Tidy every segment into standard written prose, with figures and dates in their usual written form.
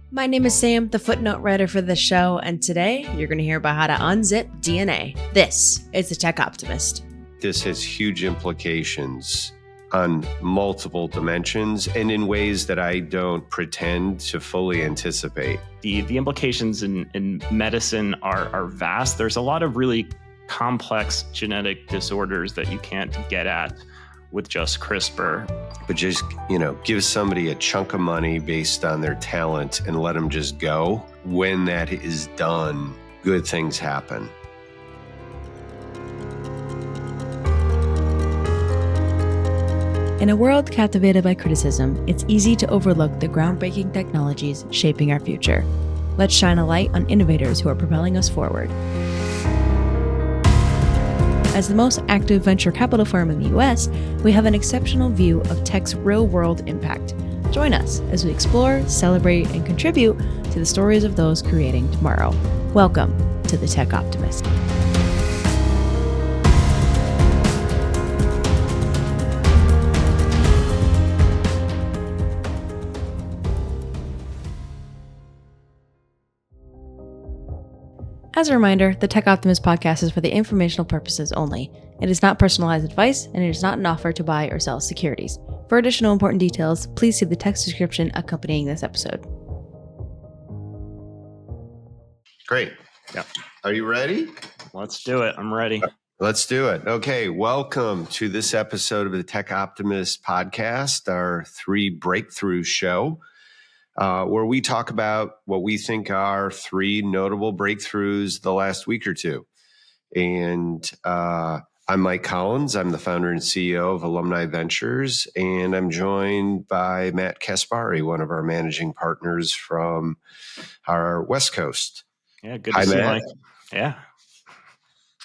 My name is Sam, the footnote writer for this show, and today you're going to hear about how to unzip DNA. This is the Tech Optimist. This has huge implications on multiple dimensions and in ways that I don't pretend to fully anticipate. The implications in medicine are vast. There's a lot of really complex genetic disorders that you can't get at with just CRISPR. But just, give somebody a chunk of money based on their talent and let them just go. When that is done, good things happen. In a world captivated by criticism, it's easy to overlook the groundbreaking technologies shaping our future. Let's shine a light on innovators who are propelling us forward. As the most active venture capital firm in the US, we have an exceptional view of tech's real-world impact. Join us as we explore, celebrate, and contribute to the stories of those creating tomorrow. Welcome to the Tech Optimist. As a reminder, the Tech Optimist podcast is for the informational purposes only. It is not personalized advice, and it is not an offer to buy or sell securities. For additional important details, please see the text description accompanying this episode. Great. Yeah. Are you ready? Let's do it. I'm ready. Let's do it. Okay. Welcome to this episode of the Tech Optimist podcast, our 3 breakthrough show. Where we talk about what we think are 3 notable breakthroughs the last week or two. And I'm Mike Collins. I'm the founder and CEO of Alumni Ventures, and I'm joined by Matt Caspari, one of our managing partners from our West Coast. Yeah, good to see you, Mike. Yeah.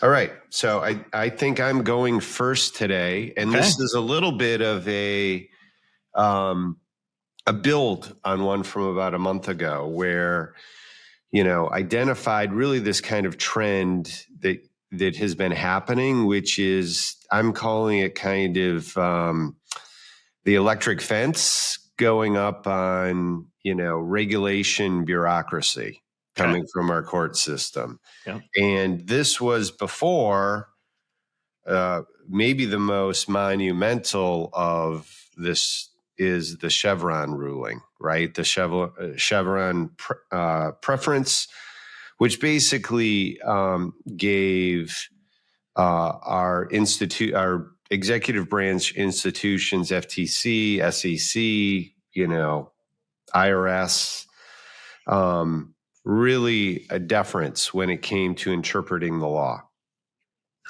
All right. So I think I'm going first today, and This is a little bit of a build on one from about a month ago where, identified really this kind of trend that has been happening, which is, I'm calling it kind of the electric fence going up on, regulation bureaucracy coming from our court system. Yeah. And this was before maybe the most monumental of this is the Chevron ruling, right? The Chevron preference, which basically gave our executive branch institutions, FTC, SEC, IRS, really a deference when it came to interpreting the law.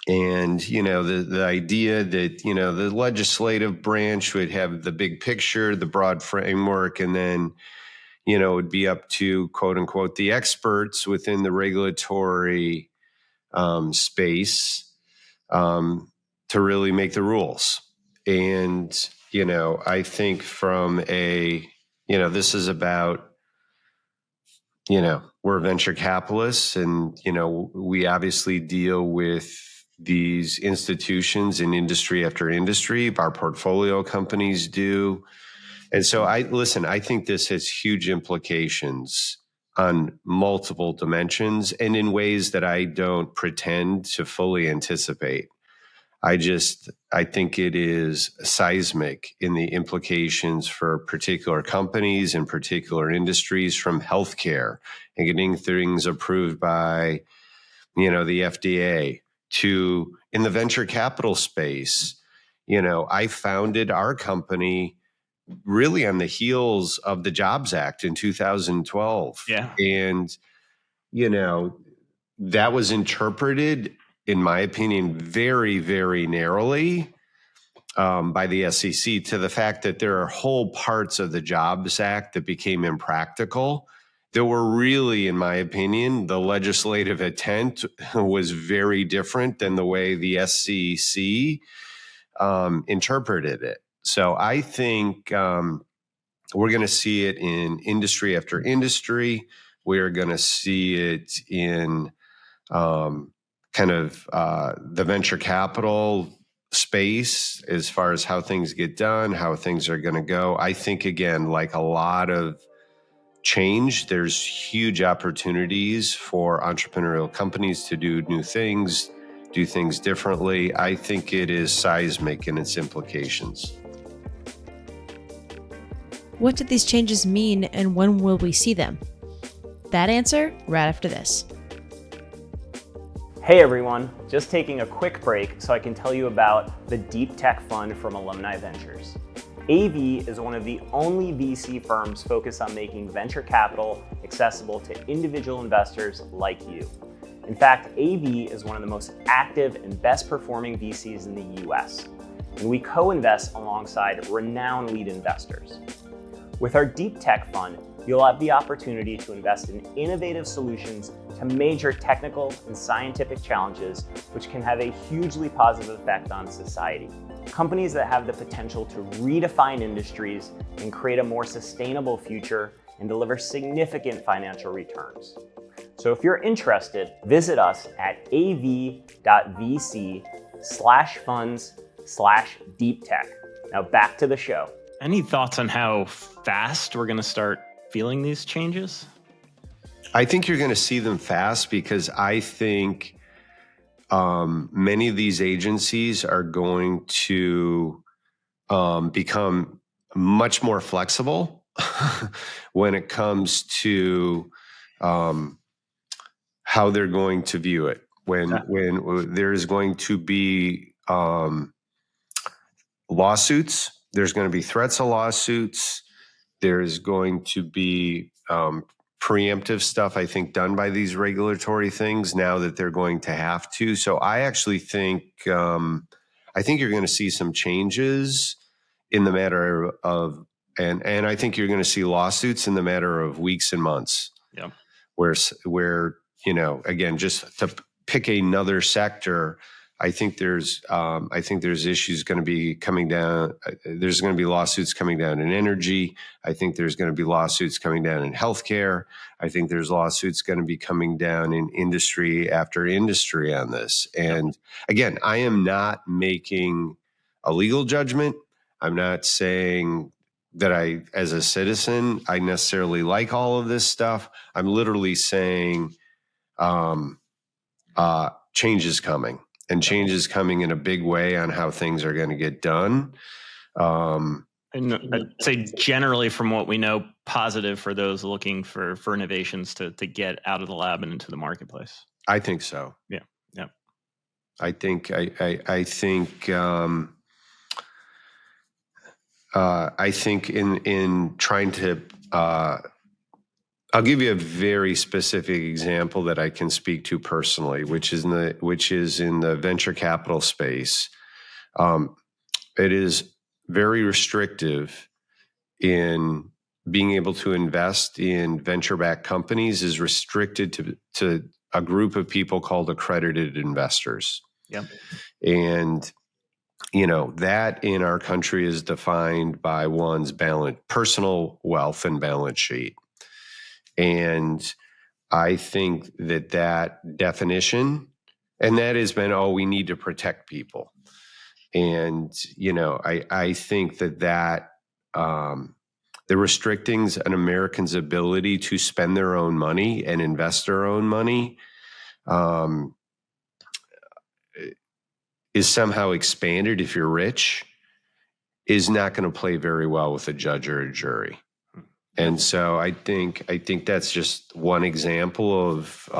And, the idea that, the legislative branch would have the big picture, the broad framework, and then, it would be up to, quote unquote, the experts within the regulatory space to really make the rules. And, I think from this is about, we're venture capitalists and, we obviously deal with these institutions in industry after industry. Our portfolio companies do. And so I think this has huge implications on multiple dimensions and in ways that I don't pretend to fully anticipate. I think it is seismic in the implications for particular companies and particular industries, from healthcare and getting things approved by, the FDA, to in the venture capital space. I founded our company really on the heels of the Jobs Act in 2012. Yeah. And, that was interpreted, in my opinion, very, very narrowly by the SEC, to the fact that there are whole parts of the Jobs Act that became impractical. There were really, in my opinion, the legislative intent was very different than the way the SEC interpreted it. So I think we're going to see it in industry after industry. We're going to see it in the venture capital space as far as how things get done, how things are going to go. I think, again, like a lot of change. There's huge opportunities for entrepreneurial companies to do new things, do things differently. I think it is seismic in its implications. What do these changes mean, and when will we see them? That answer right after this. Hey everyone, just taking a quick break so I can tell you about the Deep Tech Fund from Alumni Ventures. AV is one of the only VC firms focused on making venture capital accessible to individual investors like you. In fact, AV is one of the most active and best performing VCs in the US, and we co-invest alongside renowned lead investors. With our Deep Tech Fund, you'll have the opportunity to invest in innovative solutions to major technical and scientific challenges, which can have a hugely positive effect on society. Companies that have the potential to redefine industries and create a more sustainable future and deliver significant financial returns. So if you're interested, visit us at av.vc/funds/deeptech. Now back to the show. Any thoughts on how fast we're going to start feeling these changes? I think you're going to see them fast because I think many of these agencies are going to become much more flexible when it comes to how they're going to view it. When there's going to be lawsuits, there's going to be threats of lawsuits, there's going to be preemptive stuff, I think, done by these regulatory things now that they're going to have to. So I actually think, you're going to see some changes in the matter of, and I think you're going to see lawsuits in the matter of weeks and months. Yeah. Where again, just to pick another sector, I think there's issues going to be coming down. There's going to be lawsuits coming down in energy. I think there's going to be lawsuits coming down in healthcare. I think there's lawsuits going to be coming down in industry after industry on this. And again, I am not making a legal judgment. I'm not saying that as a citizen, I necessarily like all of this stuff. I'm literally saying change is coming. And change is coming in a big way on how things are going to get done. And I'd say generally from what we know, positive for those looking for innovations to get out of the lab and into the marketplace. I think so. Yeah. I think in trying to I'll give you a very specific example that I can speak to personally, which is in the venture capital space. It is very restrictive in being able to invest in venture-backed companies is restricted to a group of people called accredited investors. Yep. And that in our country is defined by one's personal wealth and balance sheet. And I think that definition, and that has been, we need to protect people. And, I think that the restricting an American's ability to spend their own money and invest their own money is somehow expanded if you're rich, is not going to play very well with a judge or a jury. And so I think that's just one example of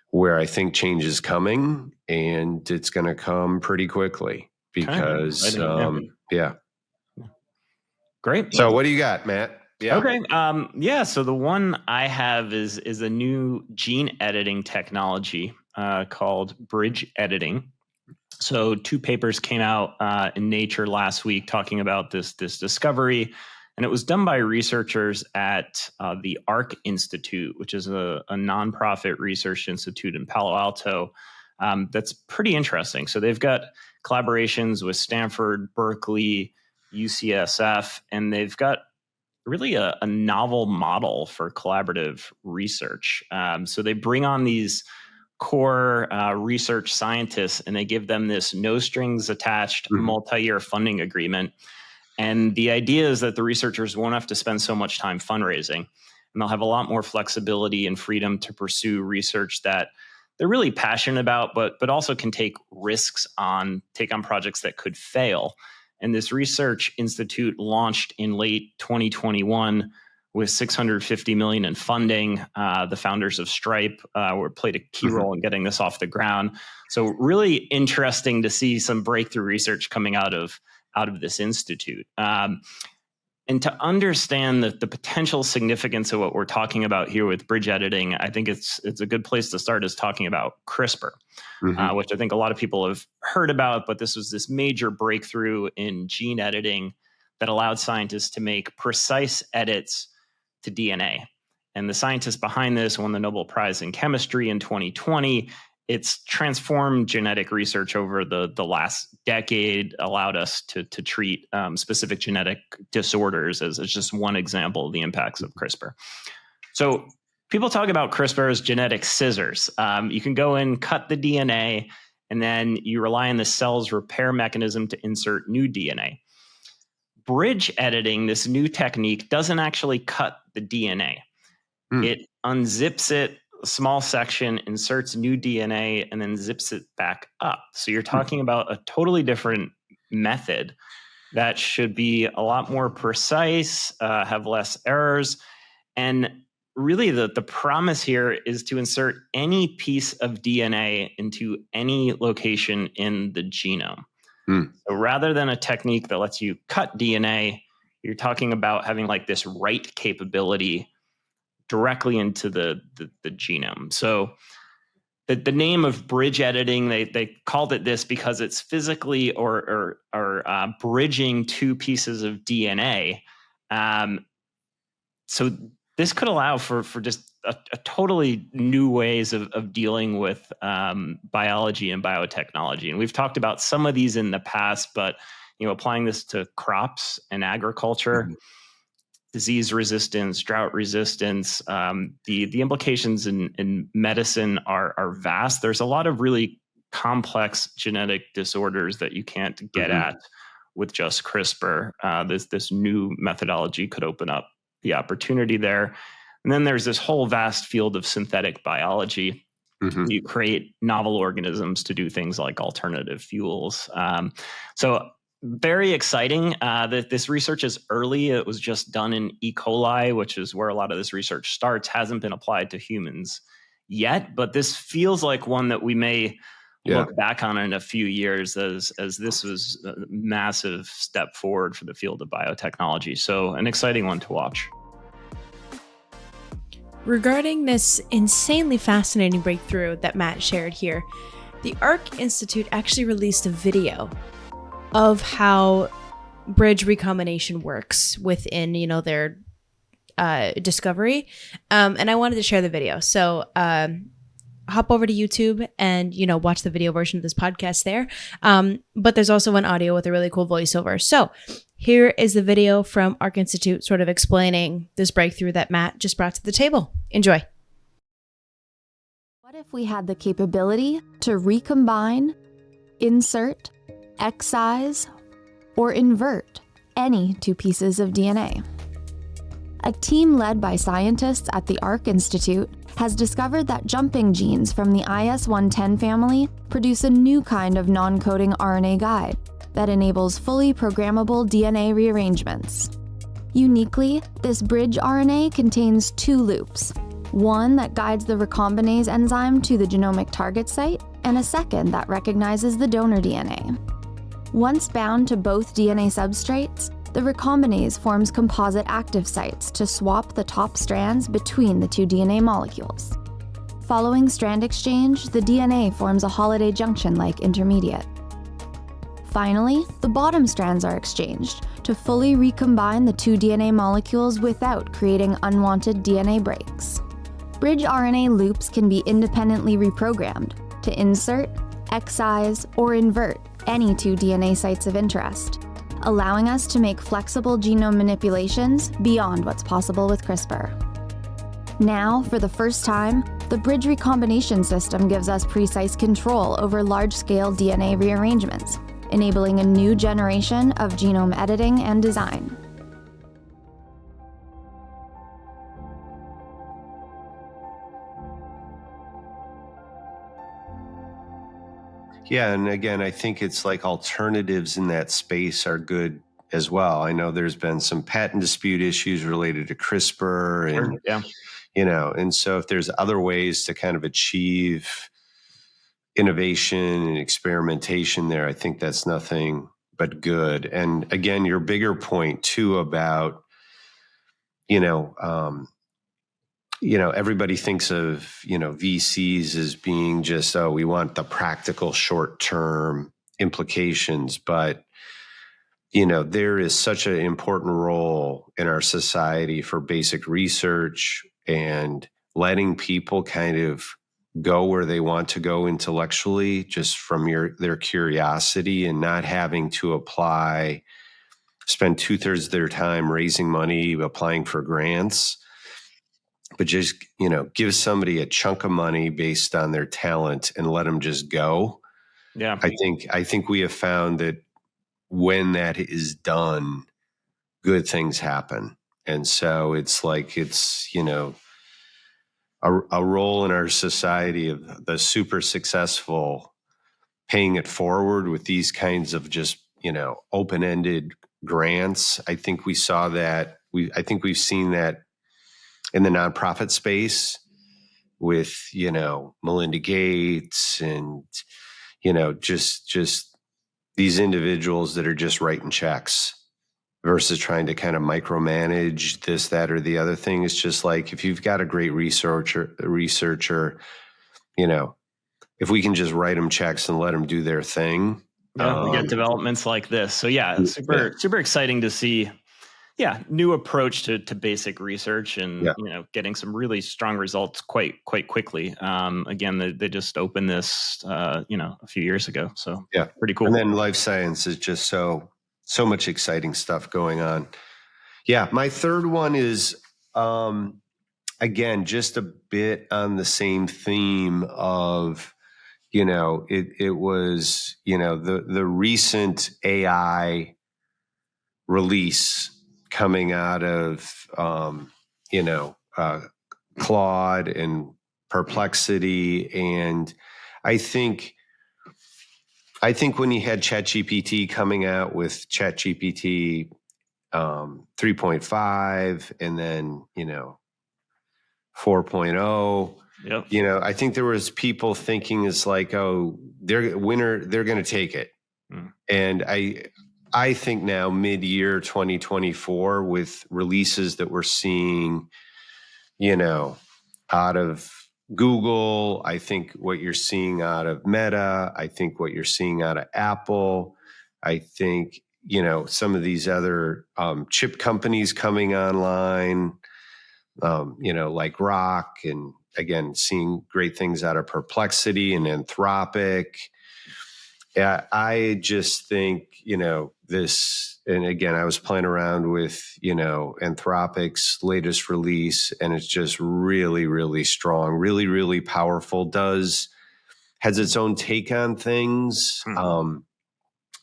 where I think change is coming, and it's going to come pretty quickly because, yeah. Great. So what do you got, Matt? Yeah. Okay. So the one I have is a new gene editing technology called bridge editing. So 2 papers came out in Nature last week talking about this discovery. And it was done by researchers at the ARC Institute, which is a nonprofit research institute in Palo Alto. That's pretty interesting. So they've got collaborations with Stanford, Berkeley, UCSF, and they've got really a novel model for collaborative research. So they bring on these core research scientists, and they give them this no strings attached multi-year funding agreement. And the idea is that the researchers won't have to spend so much time fundraising, and they'll have a lot more flexibility and freedom to pursue research that they're really passionate about, but also can take on projects that could fail. And this research institute launched in late 2021 with $650 million in funding. The founders of Stripe played a key role in getting this off the ground. So really interesting to see some breakthrough research coming out of this institute. And to understand the potential significance of what we're talking about here with bridge editing, I think it's a good place to start is talking about CRISPR, which I think a lot of people have heard about, but this was this major breakthrough in gene editing that allowed scientists to make precise edits to DNA. And the scientists behind this won the Nobel Prize in Chemistry in 2020. It's transformed genetic research over the last decade, allowed us to treat specific genetic disorders as just one example of the impacts of CRISPR. So people talk about CRISPR as genetic scissors. You can go in, cut the DNA, and then you rely on the cell's repair mechanism to insert new DNA. Bridge editing, this new technique, doesn't actually cut the DNA. It unzips it, a small section, inserts new DNA, and then zips it back up. So you're talking about a totally different method that should be a lot more precise, have less errors. And really the promise here is to insert any piece of DNA into any location in the genome. So rather than a technique that lets you cut DNA, you're talking about having like this write capability directly into the genome. So the name of bridge editing, they called it this because it's physically or bridging two pieces of DNA. So this could allow for just a totally new ways of dealing with biology and biotechnology. And we've talked about some of these in the past, but applying this to crops and agriculture, disease resistance, drought resistance, the implications in medicine are vast. There's a lot of really complex genetic disorders that you can't get at with just CRISPR. This new methodology could open up the opportunity there. And then there's this whole vast field of synthetic biology. You create novel organisms to do things like alternative fuels. So very exciting. This research is early. It was just done in E. coli, which is where a lot of this research starts, hasn't been applied to humans yet. But this feels like one that we may look back on in a few years as this was a massive step forward for the field of biotechnology. So an exciting one to watch. Regarding this insanely fascinating breakthrough that Matt shared here, the ARC Institute actually released a video of how bridge recombination works within, their discovery. And I wanted to share the video. So hop over to YouTube and, watch the video version of this podcast there. But there's also an audio with a really cool voiceover. So here is the video from ARC Institute sort of explaining this breakthrough that Matt just brought to the table. Enjoy. What if we had the capability to recombine, insert, excise, or invert any two pieces of DNA? A team led by scientists at the ARC Institute has discovered that jumping genes from the IS-110 family produce a new kind of non-coding RNA guide that enables fully programmable DNA rearrangements. Uniquely, this bridge RNA contains two loops, one that guides the recombinase enzyme to the genomic target site, and a second that recognizes the donor DNA. Once bound to both DNA substrates, the recombinase forms composite active sites to swap the top strands between the two DNA molecules. Following strand exchange, the DNA forms a Holiday junction-like intermediate. Finally, the bottom strands are exchanged to fully recombine the two DNA molecules without creating unwanted DNA breaks. Bridge RNA loops can be independently reprogrammed to insert, excise, or invert any two DNA sites of interest, allowing us to make flexible genome manipulations beyond what's possible with CRISPR. Now, for the first time, the bridge recombination system gives us precise control over large-scale DNA rearrangements, enabling a new generation of genome editing and design. Yeah, and again, I think it's like alternatives in that space are good as well. I know there's been some patent dispute issues related to CRISPR and, Yeah. and so if there's other ways to kind of achieve innovation and experimentation there, I think that's nothing but good. And again, your bigger point too about, everybody thinks of, VCs as being just, we want the practical short-term implications. But, there is such an important role in our society for basic research and letting people kind of go where they want to go intellectually, just from their curiosity, and not having to spend 2/3 of their time raising money, applying for grants, but just, give somebody a chunk of money based on their talent and let them just go. Yeah. I think we have found that when that is done, good things happen. And so it's like, a role in our society of the super successful paying it forward with these kinds of just, open-ended grants. I think we saw that. I think we've seen that in the nonprofit space with, Melinda Gates and, just these individuals that are just writing checks versus trying to kind of micromanage this, that, or the other thing. It's just like, if you've got a great researcher, if we can just write them checks and let them do their thing. Yeah, we get developments like this. So super exciting to see. Yeah, new approach to basic research and getting some really strong results quite quickly. Again, they just opened this a few years ago. So pretty cool. And then life science is just so much exciting stuff going on. Yeah, my third one is again just a bit on the same theme of it was the recent AI release coming out of, Claude and Perplexity. And I think when you had ChatGPT coming out with ChatGPT 3.5 and then, 4.0, Yep. I think there was people thinking it's like, they're going to take it. And I think now mid-year 2024 with releases that we're seeing, out of Google, I think what you're seeing out of Meta, I think what you're seeing out of Apple, I think, some of these other chip companies coming online, like Rock, and again, seeing great things out of Perplexity and Anthropic. Yeah, I just think, this, and again, I was playing around with, Anthropic's latest release, and it's just really, really strong, really, really powerful, has its own take on things.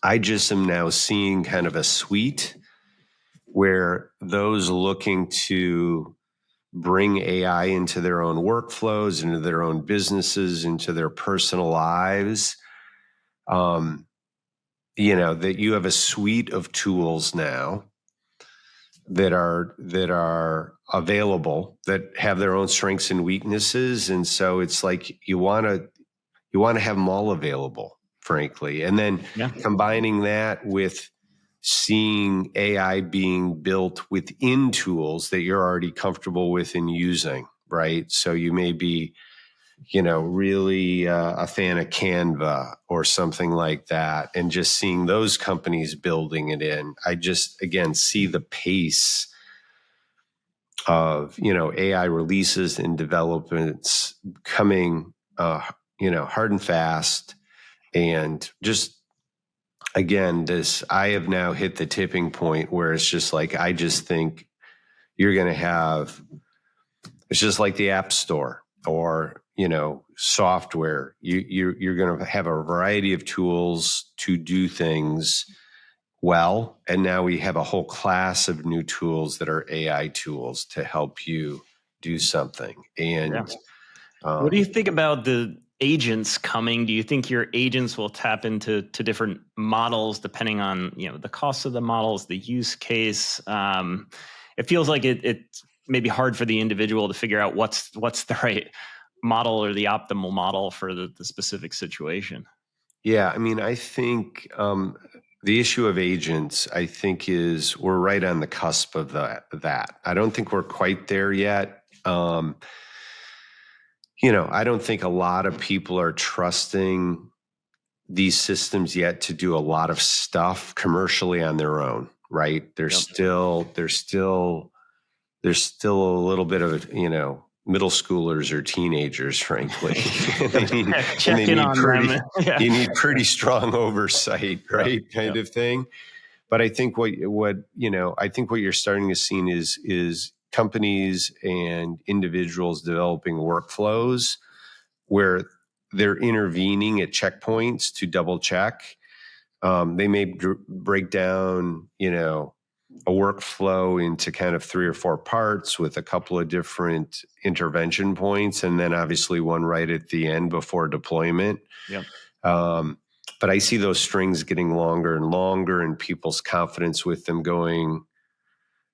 I just am now seeing kind of a suite where those looking to bring AI into their own workflows, into their own businesses, into their personal lives, that you have a suite of tools now that are available, that have their own strengths and weaknesses. And so it's like you want to have them all available, frankly. And then combining that with seeing AI being built within tools that you're already comfortable with and using, right? So you may be, really a fan of Canva or something like that, and just seeing those companies building it in. I just, again, see the pace of, AI releases and developments coming, hard and fast. And just, again, I have now hit the tipping point where it's just like, I just think you're going to have, it's just like the App Store or, software. You're going to have a variety of tools to do things well. And now we have a whole class of new tools that are AI tools to help you do something. And what do you think about the agents coming? Do you think your agents will tap into different models depending on the cost of the models, the use case? It feels like it's maybe hard for the individual to figure out what's the right model or the optimal model for the specific situation. Yeah, I mean, I think the issue of agents, I think, is we're right on the cusp of that. I don't think we're quite there yet. I don't think a lot of people are trusting these systems yet to do a lot of stuff commercially on their own, right? There's still a little bit of, middle schoolers or teenagers, frankly. You need pretty strong oversight, right? Kind of thing. But I think what you're starting to see is companies and individuals developing workflows where they're intervening at checkpoints to double check. They may break down, a workflow into kind of 3 or 4 parts with a couple of different intervention points, and then obviously one right at the end before deployment. Yep. But I see those strings getting longer and longer, and people's confidence with them going.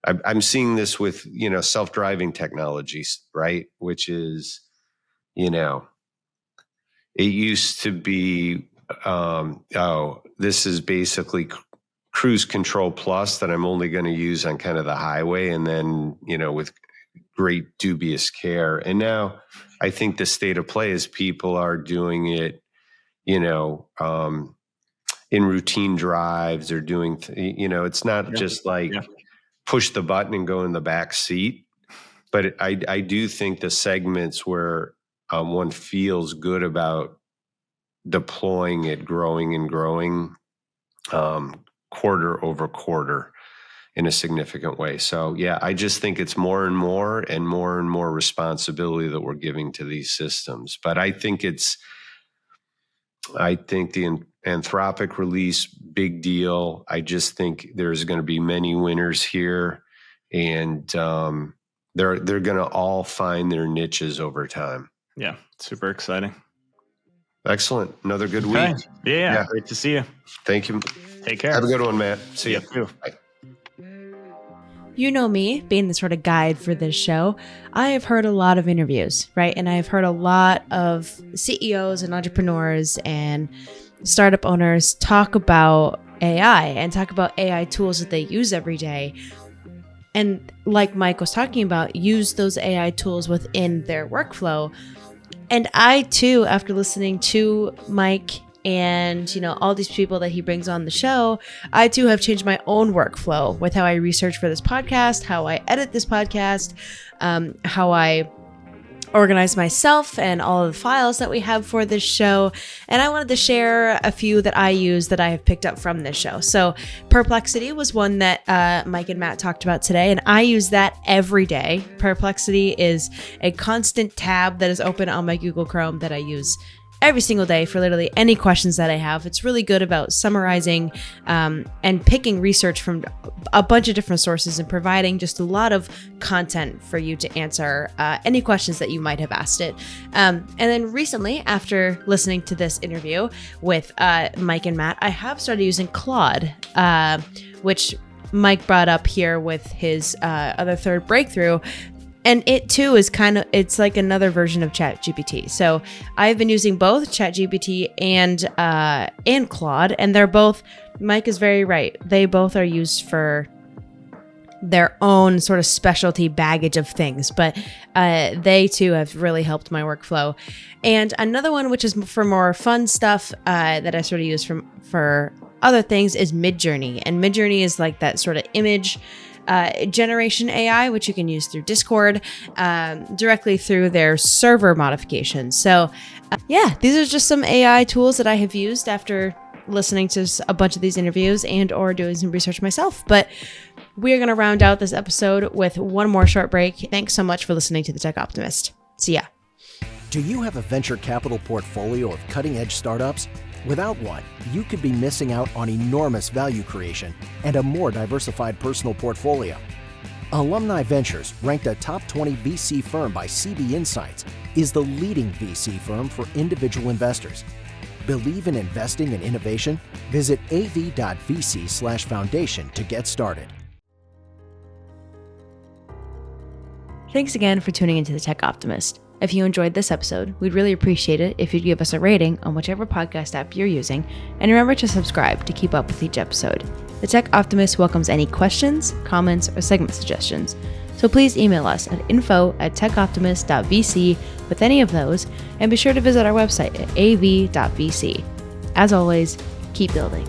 I'm seeing this with self-driving technologies, right? Which is, it used to be, this is basically cruise control plus that I'm only going to use on kind of the highway, and then with great dubious care. And now I think the state of play is people are doing it, in routine drives or doing, it's not just like push the button and go in the back seat. But I do think the segments where one feels good about deploying it, growing and growing, quarter over quarter in a significant way. So yeah, I just think it's more and more responsibility that we're giving to these systems. But I think the Anthropic release, big deal. I just think there's going to be many winners here, and they're going to all find their niches over time. Yeah, super exciting. Excellent. Another good week. Yeah, great to see you. Thank you. Take care. Have a good one, Matt. See you. Bye. You know me, being the sort of guide for this show, I have heard a lot of interviews, right? And I've heard a lot of CEOs and entrepreneurs and startup owners talk about AI and talk about AI tools that they use every day. And like Mike was talking about, use those AI tools within their workflow. And I too, after listening to Mike and all these people that he brings on the show, I too have changed my own workflow with how I research for this podcast, how I edit this podcast, how I organize myself and all of the files that we have for this show. And I wanted to share a few that I use that I have picked up from this show. So Perplexity was one that Mike and Matt talked about today, and I use that every day. Perplexity is a constant tab that is open on my Google Chrome that I use every single day for literally any questions that I have. It's really good about summarizing and picking research from a bunch of different sources and providing just a lot of content for you to answer any questions that you might have asked it. And then recently, after listening to this interview with Mike and Matt, I have started using Claude, which Mike brought up here with his other third breakthrough. And it too is it's like another version of ChatGPT. So I've been using both ChatGPT and Claude, and they're both, Mike is very right. They both are used for their own sort of specialty baggage of things, but they too have really helped my workflow. And another one, which is for more fun stuff that I sort of use for other things, is Midjourney. And Midjourney is like that sort of image generation AI, which you can use through Discord, directly through their server modifications. So these are just some AI tools that I have used after listening to a bunch of these interviews and or doing some research myself. But we're going to round out this episode with one more short break. Thanks so much for listening to the Tech Optimist. See ya. Do you have a venture capital portfolio of cutting-edge startups? Without one, you could be missing out on enormous value creation and a more diversified personal portfolio. Alumni Ventures, ranked a top 20 VC firm by CB Insights, is the leading VC firm for individual investors. Believe in investing in innovation? Visit av.vc/foundation to get started. Thanks again for tuning into the Tech Optimist. If you enjoyed this episode, we'd really appreciate it if you'd give us a rating on whichever podcast app you're using, and remember to subscribe to keep up with each episode. The Tech Optimist welcomes any questions, comments, or segment suggestions, so please email us at info@techoptimist.vc with any of those, and be sure to visit our website at av.vc. As always, keep building.